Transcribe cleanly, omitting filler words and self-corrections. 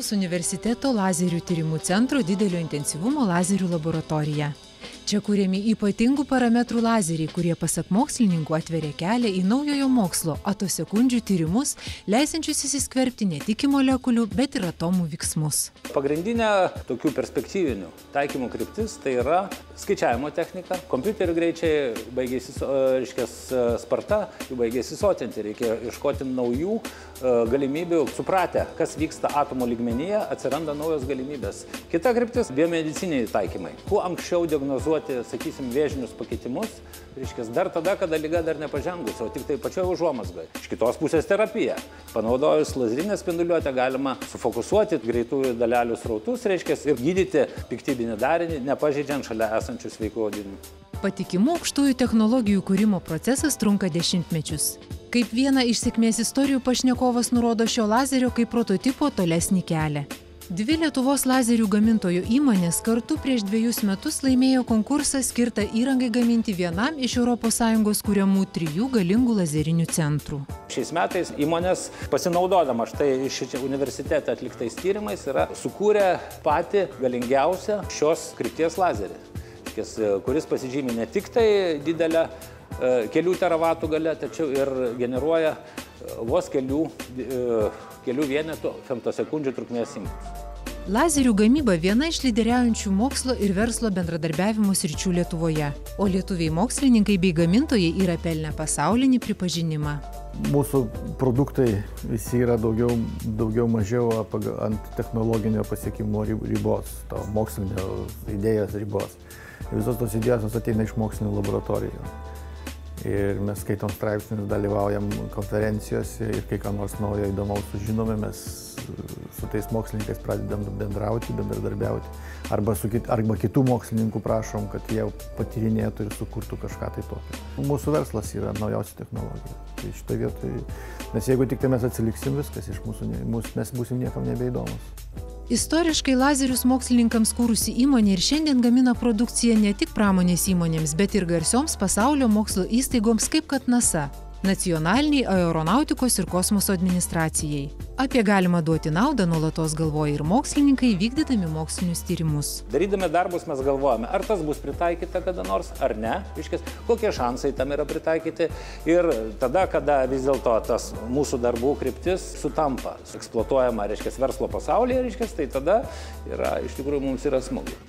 Vilniaus universiteto lazerių tyrimų centro didelio intensyvumo lazerių laboratorija. Čia kuriami ypatingų parametrų lazeriai, kurie pasak mokslininkų atveria kelią į naujojo mokslo atosekundžių tyrimus, leisančius įsiskverbti ne tik į molekulių, bet ir atomų vyksmus. Pagrindinė tokių perspektyvinių taikymų kryptis tai yra skaičiavimo technika. Kompiuterių greičiai baigėsi, sparta, jų baigėsi sotinti. Reikia ieškoti naujų galimybių. Supratę, kas vyksta atomo lygmenyje, atsiranda naujos galimybės. Kita kryptis – biomediciniai taikymai. Kuo anksčiau diagnozuoti, sakysim, vėžinius pakitimus, dar tada, kada liga dar nepažengus, o tik tai pačioje užuomazgoje. Iš kitos pusės terapija. Panaudojus lazerinę spinduliuotę galima sufokusuoti greitųjų dalelių srautus, ir gydyti piktybinį darinį, nepažeidžiant šalia esančių sveikų audinių. Patikimų aukštųjų technologijų kūrimo procesas trunka dešimtmečius. Kaip vieną iš sėkmės istorijų pašnekovas nurodo šio lazerio kaip prototipo tolesnį kelią. Dvi Lietuvos lazerių gamintojų įmonės kartu prieš 2 metus laimėjo konkursą skirtą įrangai gaminti vienam iš ES kuriamų 3 galingų lazerinių centrų. Šiais metais įmonės, pasinaudodama štai iš universitete atliktais tyrimais, yra sukūrę patį galingiausią šios krypties lazerį, kuris pasižymi ne tik tai didelę kelių teravatų galia, tačiau ir generuoja vos kelių vienetų femtosekundžių trukmės impulsų. Lazerių gamyba viena iš lyderiaujančių mokslo ir verslo bendradarbiavimo sričių Lietuvoje, o lietuviai mokslininkai bei gamintojai yra pelnę pasaulinį pripažinimą. Mūsų produktai visi yra daugiau mažiau ant technologinio pasiekimo ribos, to mokslinio idėjos ribos. Ir visos tos idėjos ateina iš mokslinio laboratorijų. Ir mes skaitom straipsnius, dalyvaujam konferencijose ir kai ką nors naujo įdomaus sužinome, mes su tais mokslininkais pradedam bendrauti, bendradarbiauti. Arba kitų mokslininkų prašom, kad jie patyrinėtų ir sukurtų kažką tai tokio. Mūsų verslas yra naujausia technologija. Tai šitoje vietoje, nes jeigu tik tai mes atsiliksim, viskas iš mūsų, mes būsim niekam nebeįdomus. Istoriškai lazerius mokslininkams kūrusi įmonė ir šiandien gamina produkciją ne tik pramonės įmonėms, bet ir garsioms pasaulio mokslo įstaigoms kaip kad NASA, Nacionaliniai aeronautikos ir kosmoso administracijai. Apie galimą duoti naudą nuolatos galvoja ir mokslininkai vykdydami mokslinius tyrimus. Darydami darbus mes galvojame, ar tas bus pritaikyta kada nors, ar ne, kokie šansai tam yra pritaikyti. Ir tada, kada vis dėlto tas mūsų darbų kryptis sutampa, eksploatuojama, verslo pasaulyje, tai tada iš tikrųjų mums yra smagu.